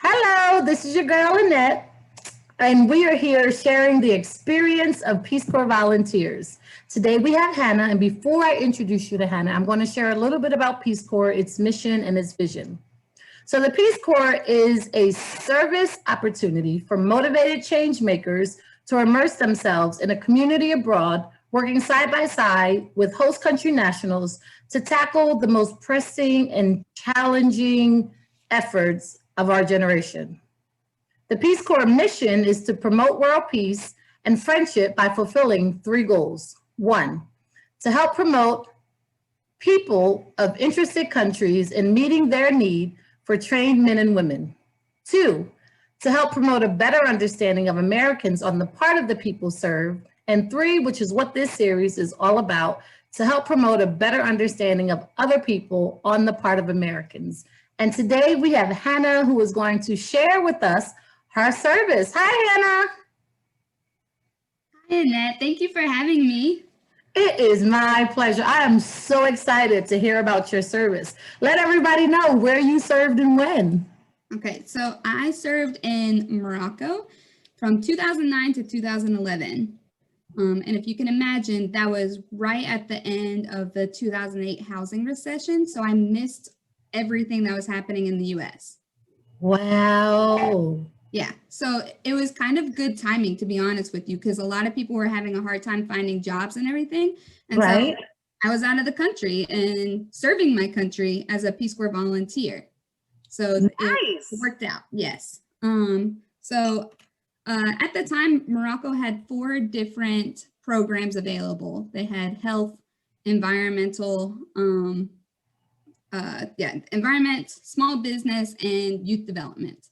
Hello, this is your girl Annette, and we are here sharing the experience of Peace Corps volunteers. Today we have Hannah, and before I introduce you to Hannah, I'm going to share a little bit about Peace Corps, its mission, and its vision. So, the Peace Corps is a service opportunity for motivated change makers to immerse themselves in a community abroad, working side by side with host country nationals to tackle the most pressing and challenging efforts of our generation. The Peace Corps mission is to promote world peace and friendship by fulfilling three goals. One, to help promote people of interested countries in meeting their need for trained men and women. Two, to help promote a better understanding of Americans on the part of the people served. And three, which is what this series is all about, to help promote a better understanding of other people on the part of Americans. And today we have Hannah, who is going to share with us her service. Hi, Hannah. Hi, Annette. Thank you for having me. It is my pleasure. I am so excited to hear about your service. Let everybody know where you served and when. Okay, so I served in Morocco from 2009 to 2011. And if you can imagine, that was right at the end of the 2008 housing recession. So I missed everything that was happening in the US. Wow. Yeah, so it was kind of good timing, to be honest with you, because a lot of people were having a hard time finding jobs and everything. And Right. so I was out of the country and serving my country as a Peace Corps volunteer. So it Nice. worked out, yes. So at the time, Morocco had 4 different programs available. They had health, environmental, environment, small business, and youth development.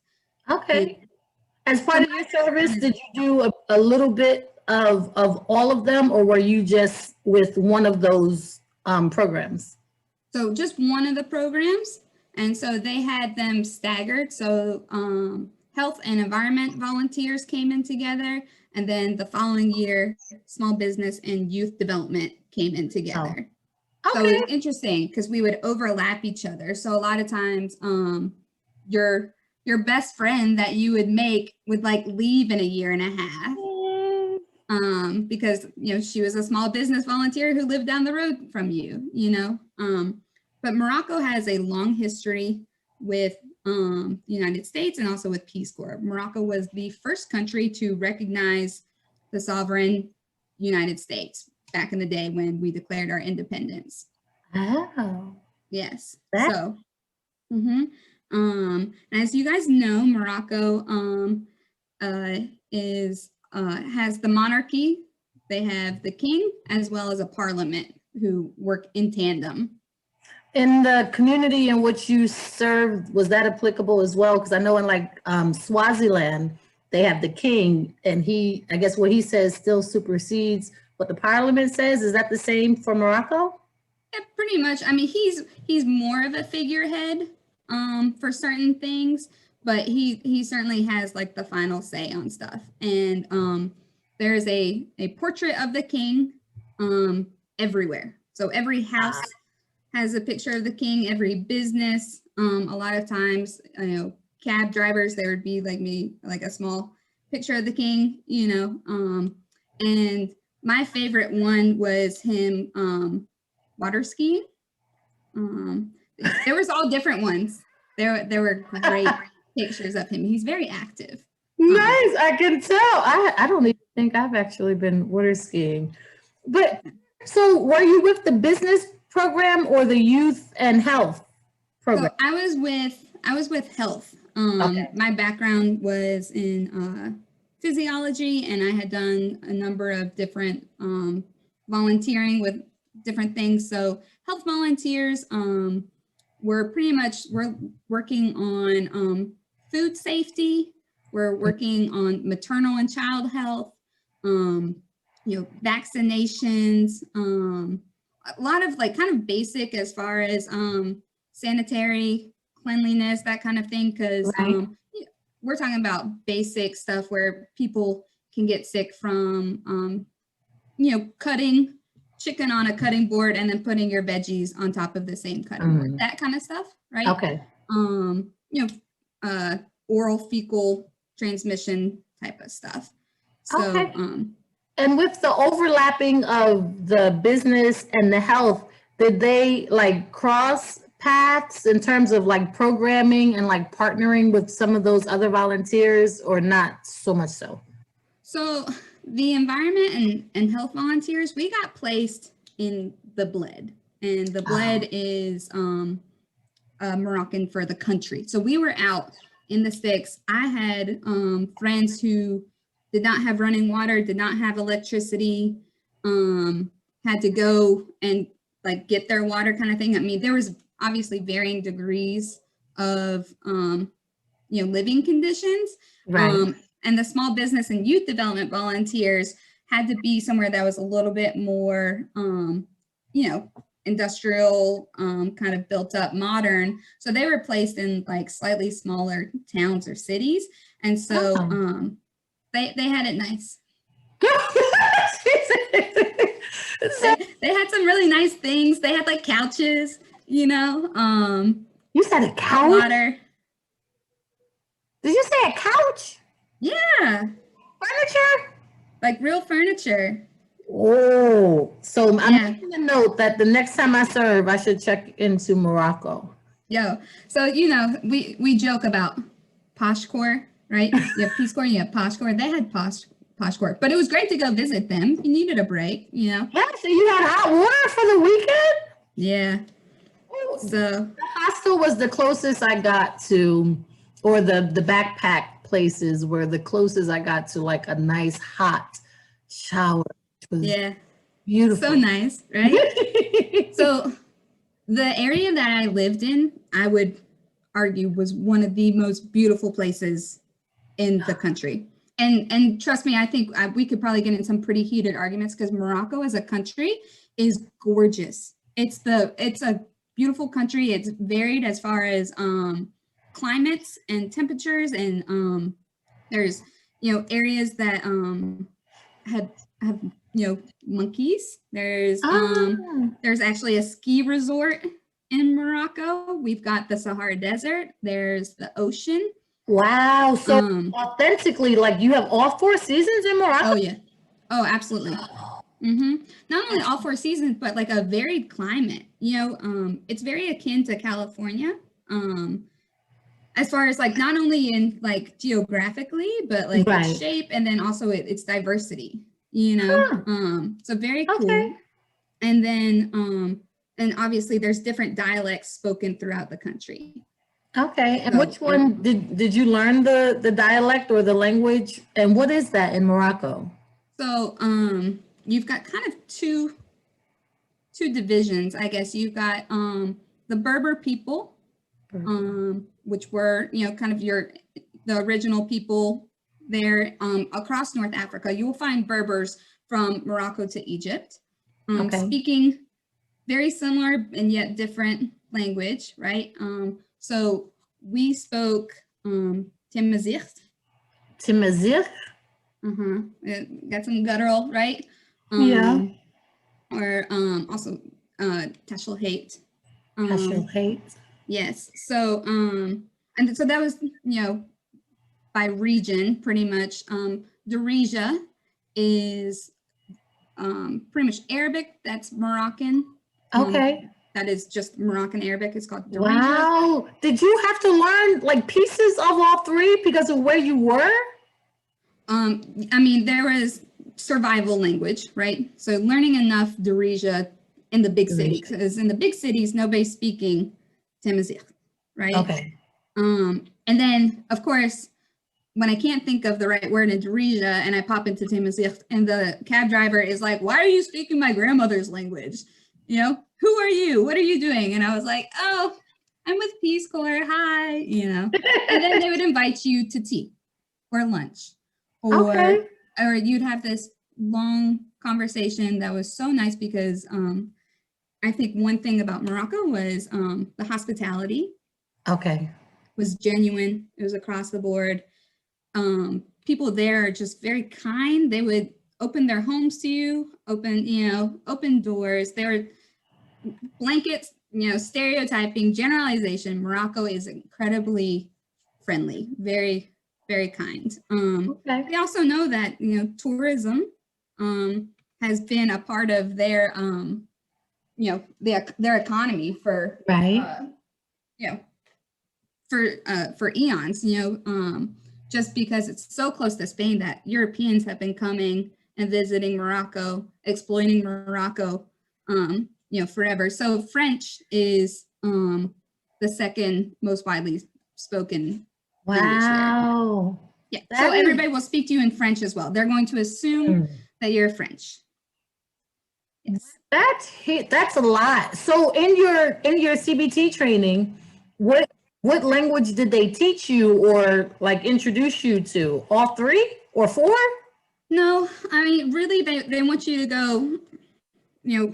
Okay. As So part of your service, did you do a little bit of all of them, or were you just with one of those programs? So just one of the programs, and so they had them staggered. So health and environment volunteers came in together, and then the following year, small business and youth development came in together. Oh, So okay. it's interesting because we would overlap each other. So a lot of times, your your best friend that you would make would like leave in a year and a half, because she was a small business volunteer who lived down the road from you. But Morocco has a long history with the United States and also with Peace Corps. Morocco was the first country to recognize the sovereign United States back in the day when we declared our independence. Oh, Yes. that So, as you guys know, Morocco is has the monarchy. They have the king as well as a parliament who work in tandem. in the community in which you served, was that applicable as well? Because I know in like Swaziland, they have the king, and I guess what he says still supersedes what the parliament says. Is that the same for Morocco? Yeah, pretty much. I mean, he's more of a figurehead for certain things, but he certainly has like the final say on stuff. And there's a portrait of the king everywhere. So every house has a picture of the king, every business. A lot of times, cab drivers, there would be like a small picture of the king, and my favorite one was him water skiing. There was all different ones. There were great pictures of him. He's very active. Nice, I can tell. I don't even think I've actually been water skiing. But so were you with the business program or the youth and health program? So I was with health. Okay. My background was in physiology, and I had done a number of different volunteering with different things. So health volunteers we're working on food safety. We're working on maternal and child health, vaccinations, a lot of like kind of basic as far as sanitary cleanliness, that kind of thing. Because Right. we're talking about basic stuff where people can get sick from, cutting chicken on a cutting board and then putting your veggies on top of the same cutting board, that kind of stuff, right? Okay. Um, you know, oral fecal transmission type of stuff. So, Okay. And with the overlapping of the business and the health, did they like cross paths in terms of like programming and like partnering with some of those other volunteers, or not so much so? So the environment and health volunteers, we got placed in the bled, and the bled is Moroccan for the country. So we were out in the sticks. I had friends who did not have running water, did not have electricity, had to go and like get their water kind of thing. I mean, there was obviously varying degrees of living conditions. Right. And the small business and youth development volunteers had to be somewhere that was a little bit more industrial, kind of built up, modern. So they were placed in like slightly smaller towns or cities. And so they had it nice. They had some really nice things. They had like couches, You said a couch? water. Did you say a couch? Yeah, Furniture? like real furniture. Oh, so I'm Yeah. making a note that the next time I serve, I should check into Morocco. Yo, so we joke about Posh Corps, right? You have Peace Corps, you have Posh Corps. They had Posh Corps, but it was great to go visit them. You needed a break, Yeah, so you had hot water for the weekend? Yeah. Oh, So the hostel was the closest I got to, or the backpack places were the closest I got to like a nice hot shower, which was yeah, beautiful. so nice, right? So the area that I lived in, I would argue, was one of the most beautiful places in the country. And trust me, I think we could probably get in some pretty heated arguments, because Morocco as a country is gorgeous. It's a beautiful country. It's varied as far as climates and temperatures, and there's areas that have monkeys. There's actually a ski resort in Morocco. We've got the Sahara Desert. There's the ocean. Wow. So authentically, like you have all four seasons in Morocco? Oh yeah. Oh, absolutely. Not only all four seasons, but like a varied climate. It's very akin to California. As far as like not only in like geographically, but like Right. its shape, and then also its diversity. So very cool. Okay. And then and obviously there's different dialects spoken throughout the country. Okay. And So, which one did you learn the dialect or the language? And what is that in Morocco? So you've got kind of two divisions, I guess. You've got the Berber people, which were kind of the original people there. Across North Africa, you will find Berbers from Morocco to Egypt, speaking very similar and yet different language, right? So we spoke Tamazight. Tamazight? Got some guttural, right? Yeah. Or also Tashel Hate. Hate. Yes. So and so that was by region pretty much. Darija is pretty much Arabic. That's Moroccan. Okay. That is just Moroccan Arabic. It's called Darija. Wow. Did you have to learn like pieces of all three because of where you were? I mean, there was survival language, right? So learning enough Darija in the big cities, because in the big cities, nobody's speaking Tamazight, right? Okay. And then, of course, when I can't think of the right word in Darija and I pop into Tamazight, and the cab driver is like, "Why are you speaking my grandmother's language? Who are you? What are you doing?" And I was like, "Oh, I'm with Peace Corps. Hi," And then they would invite you to tea or lunch, or you'd have this long conversation that was so nice, because I think one thing about Morocco was the hospitality. Okay. Was genuine. It was across the board. People there are just very kind. They would open their homes to you, open doors. There were blankets, stereotyping, generalization. Morocco is incredibly friendly, very, very kind. Okay. We also know that, tourism has been a part of their, their economy for, Right. you know, for eons, just because it's so close to Spain that Europeans have been coming and visiting Morocco, exploiting Morocco, forever. So French is the second most widely spoken language there. Wow. Yeah. So That is everybody will speak to you in French as well. They're going to assume that you're French. Yes. that's a lot. So in your CBT training, what language did they teach you or like introduce you to? All three or four? No, I mean, really, they want you to go,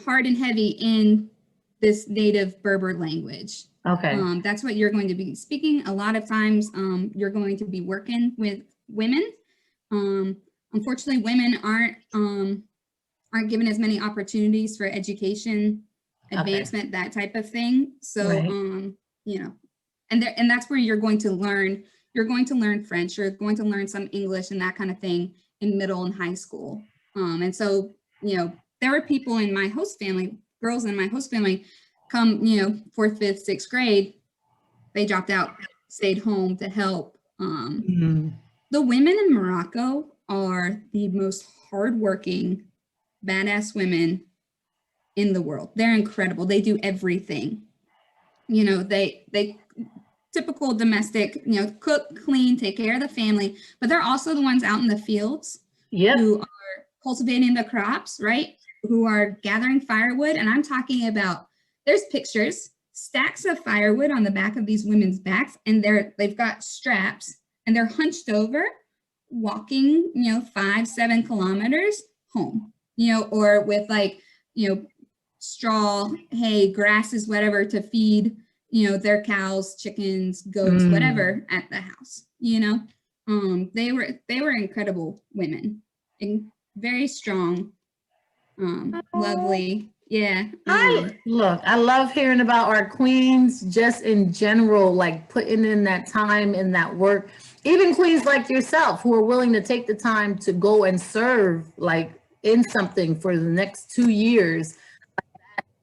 hard and heavy in this native Berber language. Okay. That's what you're going to be speaking. A lot of times, you're going to be working with women. Unfortunately, women aren't given as many opportunities for education, advancement, that type of thing. So, Right. and that's where you're going to learn. You're going to learn French. You're going to learn some English and that kind of thing in middle and high school. And so, there were people in my host family, girls in my host family, come, fourth, fifth, sixth grade, they dropped out, stayed home to help. The women in Morocco are the most hardworking, badass women in the world. They're incredible. They do everything. They typical domestic, cook, clean, take care of the family, but they're also the ones out in the fields Yep. who are cultivating the crops, right? Who are gathering firewood. And I'm talking about, there's pictures, stacks of firewood on the back of these women's backs, and they've got straps and they're hunched over, walking, 5-7 kilometers home, or with straw, hay, grasses, whatever to feed, their cows, chickens, goats, whatever at the house, they were incredible women and very strong, lovely. Yeah. I love hearing about our queens just in general, like putting in that time and that work. Even queens like yourself who are willing to take the time to go and serve like in something for the next 2 years.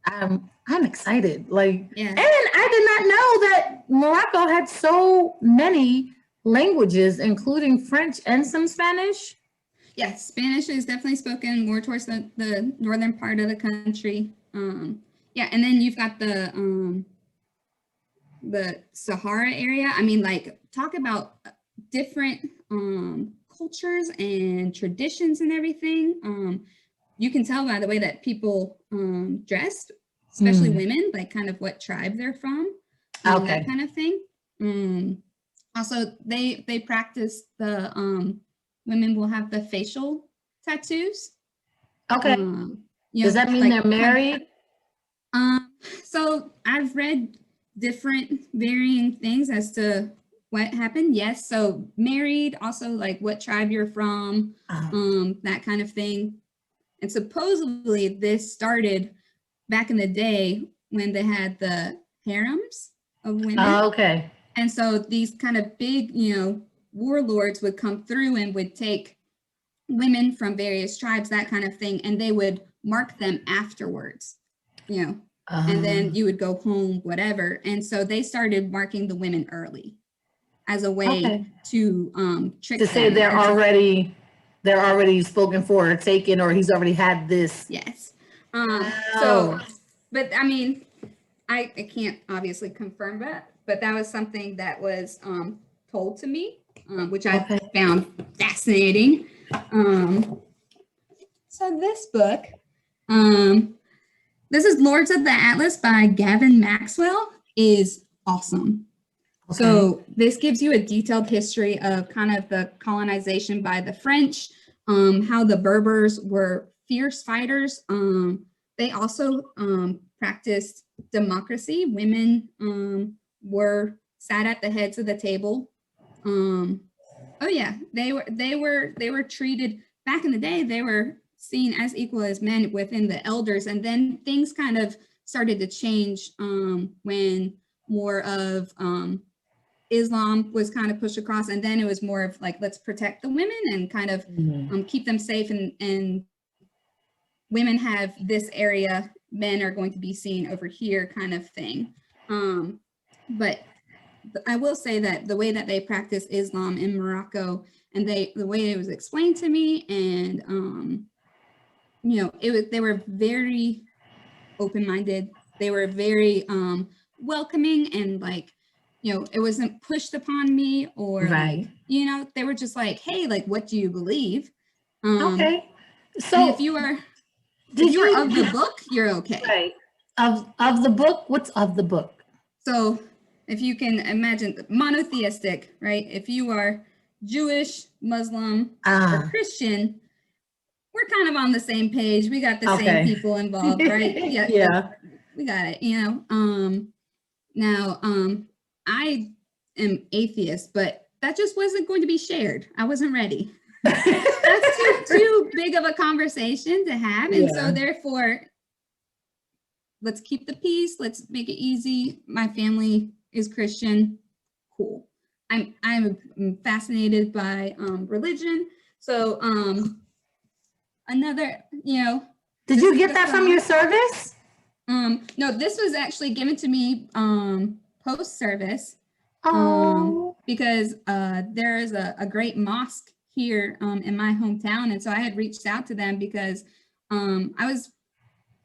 I'm excited. And I did not know that Morocco had so many languages, including French and some Spanish. Yes, Spanish is definitely spoken more towards the northern part of the country. And then you've got the Sahara area. I mean, talk about different cultures and traditions and everything. You can tell by the way that people dressed, especially women, like kind of what tribe they're from, that kind of thing. Also, they practice the women will have the facial tattoos. Okay. Does that mean they're married? So I've read different varying things as to what happened. Yes. So married, also like what tribe you're from, that kind of thing. And supposedly this started back in the day when they had the harems of women. Okay. And so these kind of big, warlords would come through and would take women from various tribes, that kind of thing, and they would mark them afterwards, and then you would go home, whatever. And so they started marking the women early as a way to trick to say them. they're already spoken for or taken, or he's already had this. Yes. So, but I mean, I can't obviously confirm that, but that was something that was told to me, which I found fascinating. So this book, this is Lords of the Atlas by Gavin Maxwell, is awesome. Okay. So this gives you a detailed history of kind of the colonization by the French, how the Berbers were fierce fighters. They also practiced democracy. Women were sat at the heads of the table. They were treated back in the day. They were seen as equal as men within the elders, and then things kind of started to change when more of Islam was kind of pushed across, and then it was more of like, let's protect the women and kind of keep them safe, and women have this area, men are going to be seen over here kind of thing. But I will say that the way that they practice Islam in Morocco, and the way it was explained to me, and you know, they were very open-minded. They were very welcoming, and like, you know, it wasn't pushed upon me, or like, you know, they were just like, hey, like, what do you believe? Okay. So and if you are of the book, you're okay. Right. Of the book, what's of the book? So if you can imagine, monotheistic, right? If you are Jewish, Muslim, or Christian, we're kind of on the same page. We got the same people involved, right? Yeah. We got it, you know. Now, I am atheist, but that just wasn't going to be shared. I wasn't ready. That's too big of a conversation to have. And so therefore, let's keep the peace. Let's make it easy. My family is Christian. Cool. I'm fascinated by religion. So another, you know. Did you get that from your service? No, this was actually given to me post-service. Because there is a great mosque here in my hometown, and so I had reached out to them because I was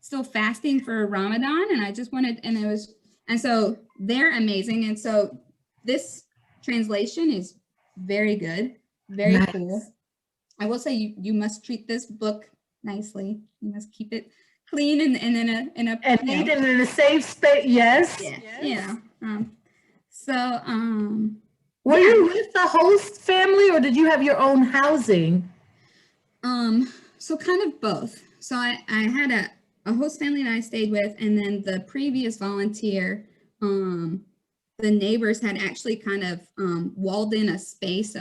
still fasting for Ramadan, and I just wanted, and so they're amazing, and so this translation is very good, very cool. I will say you must treat this book nicely. You must keep it clean and in a neat and in a safe space. Yes. Yeah. So were you with the host family, or did you have your own housing? So kind of both. So I had a host family that I stayed with, and then the previous volunteer, the neighbors had actually kind of walled in a space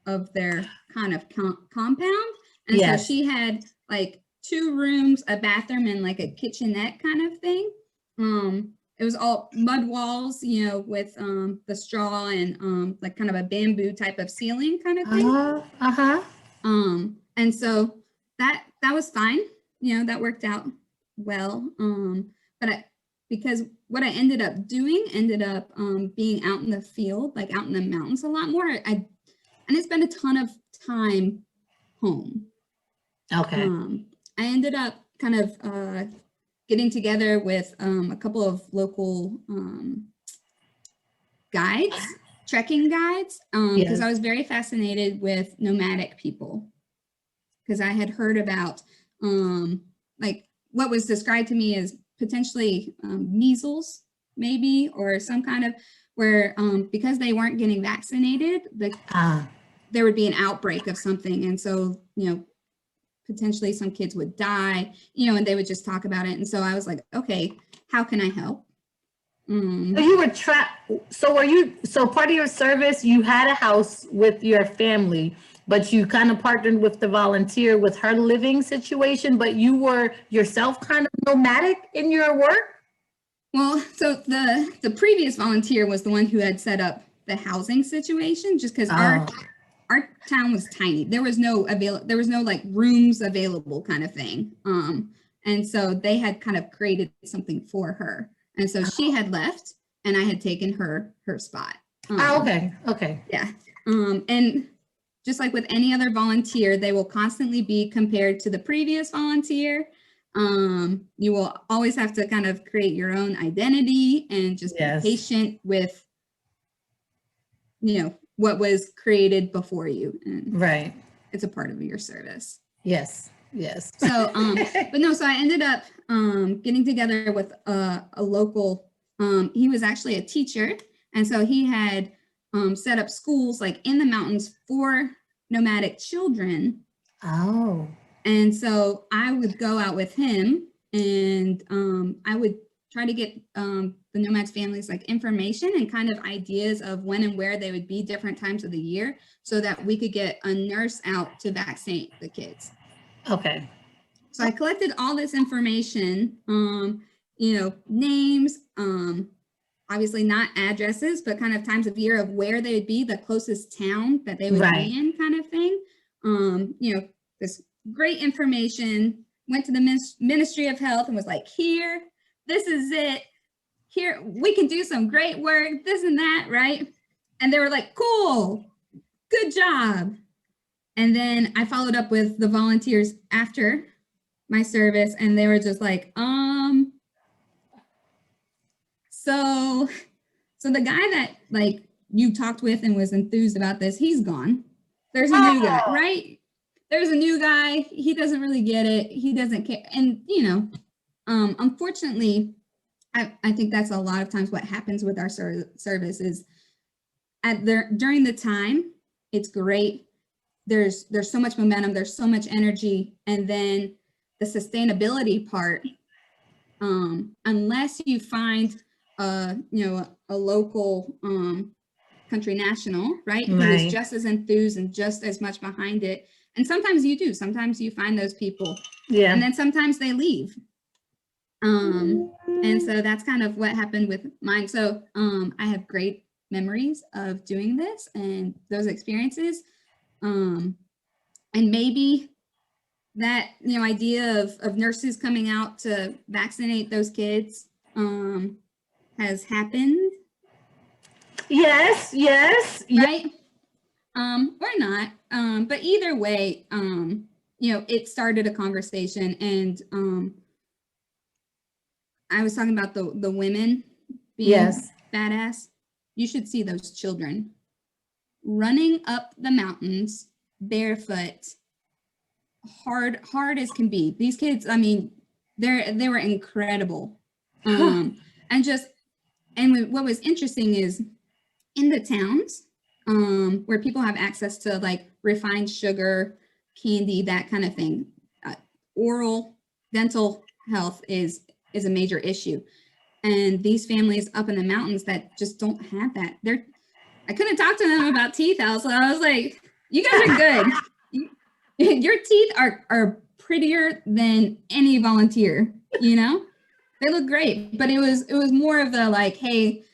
of their kind of compound, and so she had like 2 rooms, a bathroom, and like a kitchenette kind of thing. It was all mud walls, you know, with the straw and like kind of a bamboo type of ceiling kind of thing. And so that was fine, you know, that worked out well. But because what I ended up doing being out in the field, like out in the mountains a lot more. I didn't spend a ton of time home. Okay. I ended up kind of getting together with a couple of local guides, trekking guides, because I was very fascinated with nomadic people, because I had heard about like what was described to me as potentially measles, maybe, or some kind of where because they weren't getting vaccinated, there would be an outbreak of something, and so, you know, potentially some kids would die, you know, and they would just talk about it. And so I was like, okay, how can I help? So you were so part of your service, you had a house with your family, but you kind of partnered with the volunteer with her living situation, but you were yourself kind of nomadic in your work? Well, so the previous volunteer was the one who had set up the housing situation, just because our town was tiny. There was no like rooms available kind of thing. And so they had kind of created something for her. And so she had left, and I had taken her spot. Okay. Yeah. And just like with any other volunteer, they will constantly be compared to the previous volunteer. You will always have to kind of create your own identity and just be patient with, you know, what was created before you. And it's a part of your service. Yes. So, but no, so I ended up getting together with a local, he was actually a teacher. And so he had set up schools like in the mountains for nomadic children. And so I would go out with him, and I would try to get the nomads families like information and kind of ideas of when and where they would be different times of the year, so that we could get a nurse out to vaccinate the kids. Okay. So I collected all this information, you know, names, obviously not addresses, but kind of times of year of where they would be, the closest town that they would Right. be in, kind of thing. This great information, went to the Ministry of Health and was like, here, this is it. Here, we can do some great work, this and that, right? And they were like, cool, good job. And then I followed up with the volunteers after my service, and they were just like, so the guy that like you talked with and was enthused about this, he's gone. There's a new guy, right? There's a new guy. He doesn't really get it. He doesn't care. And unfortunately, I think that's a lot of times what happens with our service is during the time, it's great. There's so much momentum, there's so much energy, and then the sustainability part, unless you find a local country national, right, who is just as enthused and just as much behind it. And sometimes you do, sometimes you find those people, and then sometimes they leave. And so that's kind of what happened with mine. So I have great memories of doing this and those experiences. And maybe that idea of nurses coming out to vaccinate those kids has happened. Yes, right. Or not, but either way, it started a conversation. And I was talking about the women being badass. You should see those children running up the mountains barefoot, hard as can be. These kids, I mean, they were incredible. And what was interesting is in the towns where people have access to like refined sugar, candy, that kind of thing, oral dental health is a major issue. And these families up in the mountains that just don't have that, I couldn't talk to them about teeth health. So I was like, you guys are good. Your teeth are prettier than any volunteer, they look great. But it was more of the like, hey,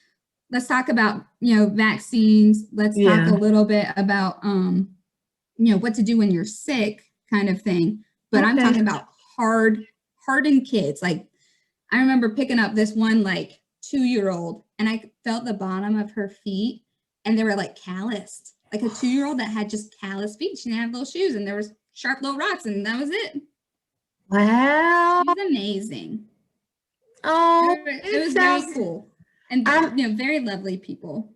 let's talk about, vaccines. Let's talk a little bit about, what to do when you're sick kind of thing. But I'm talking about hardened kids. Like I remember picking up this one like 2-year-old, and I felt the bottom of her feet, and they were like calloused, like a 2-year-old that had just calloused feet. She didn't have little shoes, and there was sharp little rocks, and that was it. Wow. It was amazing. Oh, it was very cool. And very lovely people.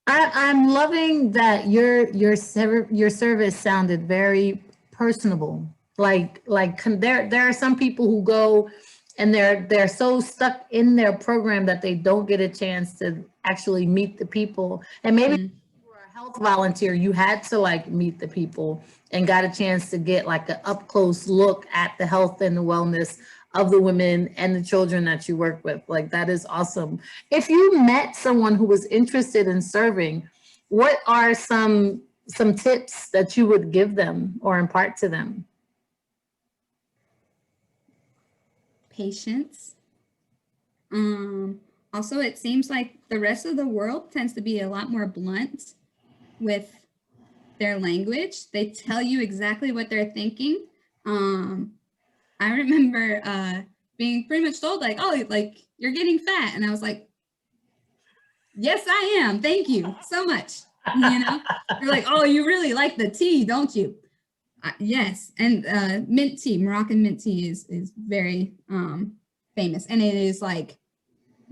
I'm loving that your service sounded very personable. Like there are some people who go and they're so stuck in their program that they don't get a chance to actually meet the people. And maybe you were a health volunteer, you had to like meet the people and got a chance to get like an up close look at the health and the wellness of the women and the children that you work with. Like that is awesome. If you met someone who was interested in serving, what are some tips that you would give them or impart to them? Patience. Also, it seems like the rest of the world tends to be a lot more blunt with their language. They tell you exactly what they're thinking. I remember being pretty much told like, oh, like you're getting fat. And I was like, yes, I am. Thank you so much. They're like, oh, you really like the tea, don't you? Yes. And mint tea, Moroccan mint tea is very famous. And it is like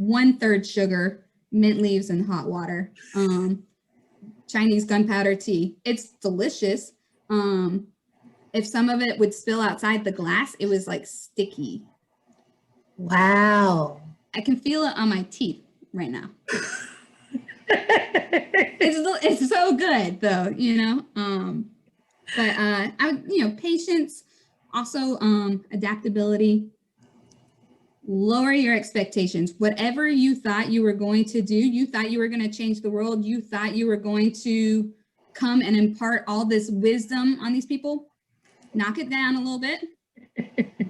1/3 sugar, mint leaves, and hot water. Chinese gunpowder tea. It's delicious. If some of it would spill outside the glass, it was like sticky. Wow. I can feel it on my teeth right now. It's so good though, but patience, also adaptability. Lower your expectations. Whatever you thought you were going to do, you thought you were going to change the world, you thought you were going to come and impart all this wisdom on these people, knock it down a little bit.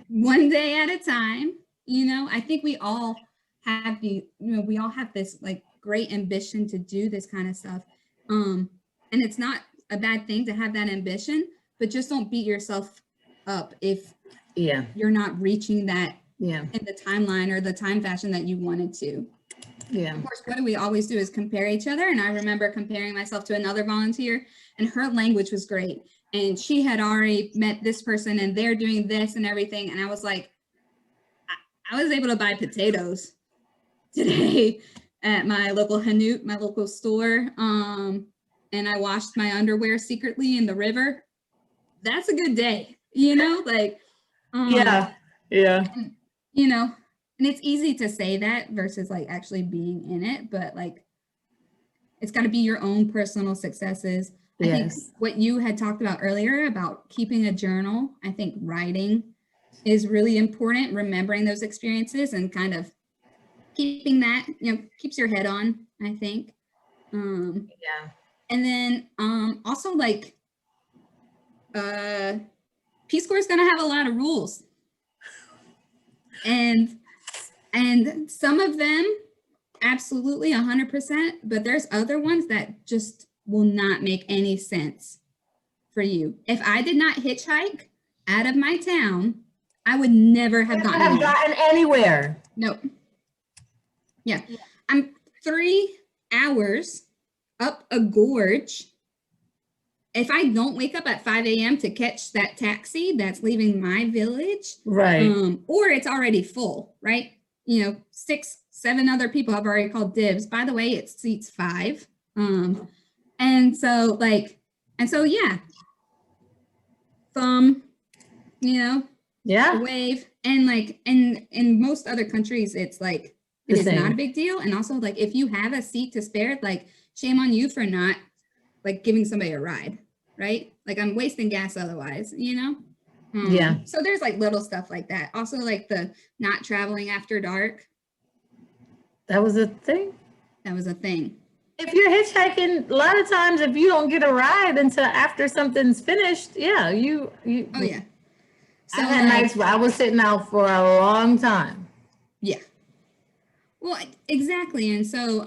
One day at a time. I think we all have we all have this like great ambition to do this kind of stuff. And it's not a bad thing to have that ambition, but just don't beat yourself up if you're not reaching that in the timeline or the time fashion that you wanted to. Of course, what we always do is compare each other. And I remember comparing myself to another volunteer, and her language was great. And she had already met this person and they're doing this and everything. And I was like, I was able to buy potatoes today at my local Hanut, my local store. And I washed my underwear secretly in the river. That's a good day, like, and it's easy to say that versus like actually being in it, but like, it's got to be your own personal successes. I think what you had talked about earlier about keeping a journal, I think writing is really important, remembering those experiences and kind of keeping that, keeps your head on, I think. And then also like Peace Corps is going to have a lot of rules. And some of them absolutely 100%, but there's other ones that just will not make any sense for you. If I did not hitchhike out of my town, I would never have gotten anywhere. Nope. Yeah. I'm 3 hours up a gorge. If I don't wake up at 5 a.m. to catch that taxi that's leaving my village, right? Or it's already full, right? 6, 7 other people have already called dibs. By the way, it seats 5. And so yeah. Thumb, wave. And like, and in most other countries, it's like, it is not a big deal. And also like, if you have a seat to spare, like shame on you for not like giving somebody a ride, right? Like I'm wasting gas otherwise, So there's like little stuff like that. Also like the not traveling after dark. That was a thing? That was a thing. If you're hitchhiking, a lot of times if you don't get a ride until after something's finished, you oh yeah. So I had nights where I was sitting out for a long time. Yeah. Well, exactly. And so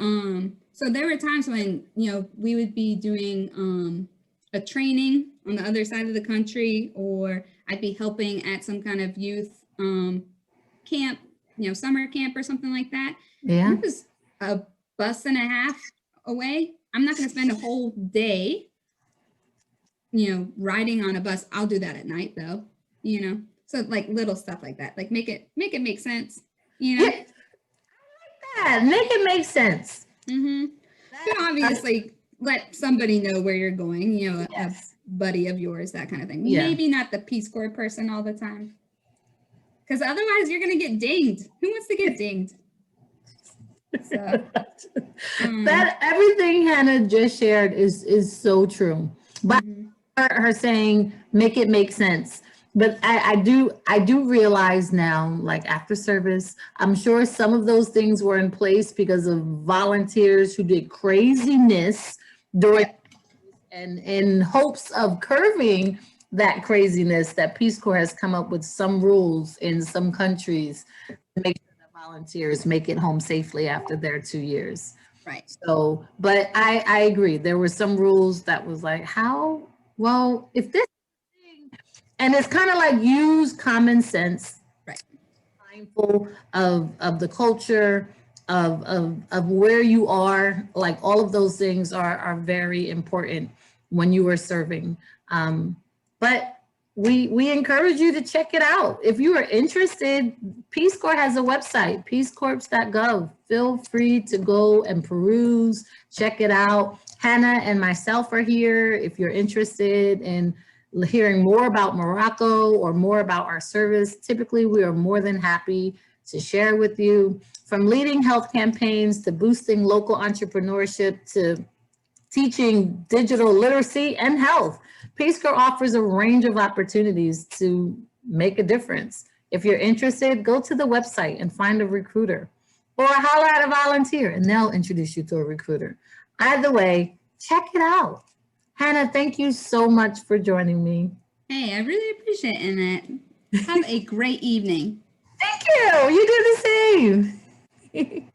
so there were times when, we would be doing a training on the other side of the country, or I'd be helping at some kind of youth camp, summer camp or something like that. Yeah. It was a bus and a half away. I'm not going to spend a whole day, riding on a bus. I'll do that at night though, So like little stuff like that, like make it make sense, Yeah. I like that. Make it make sense. But obviously let somebody know where you're going, a buddy of yours, that kind of thing. Maybe not the Peace Corps person all the time, because otherwise you're going to get dinged. Who wants to get dinged? So, that everything Hannah just shared is so true. But her saying make it make sense. But I do realize now, like after service, I'm sure some of those things were in place because of volunteers who did craziness during, and in hopes of curbing that craziness, that Peace Corps has come up with some rules in some countries to make sure that volunteers make it home safely after their 2 years. Right. So, but I agree. There were some rules that was like, how? Well, if this and it's kind of like use common sense, right? Mindful of the culture, of where you are, like all of those things are very important when you are serving. But we encourage you to check it out. If you are interested, Peace Corps has a website, peacecorps.gov. Feel free to go and peruse, check it out. Hannah and myself are here if you're interested in hearing more about Morocco or more about our service. Typically, we are more than happy to share with you, from leading health campaigns to boosting local entrepreneurship to teaching digital literacy and health. Peace Corps offers a range of opportunities to make a difference. If you're interested, go to the website and find a recruiter, or holler at a volunteer and they'll introduce you to a recruiter. Either way, check it out. Hannah, thank you so much for joining me. Hey, I really appreciate it. Have a great evening. Thank you. You do the same. Bye.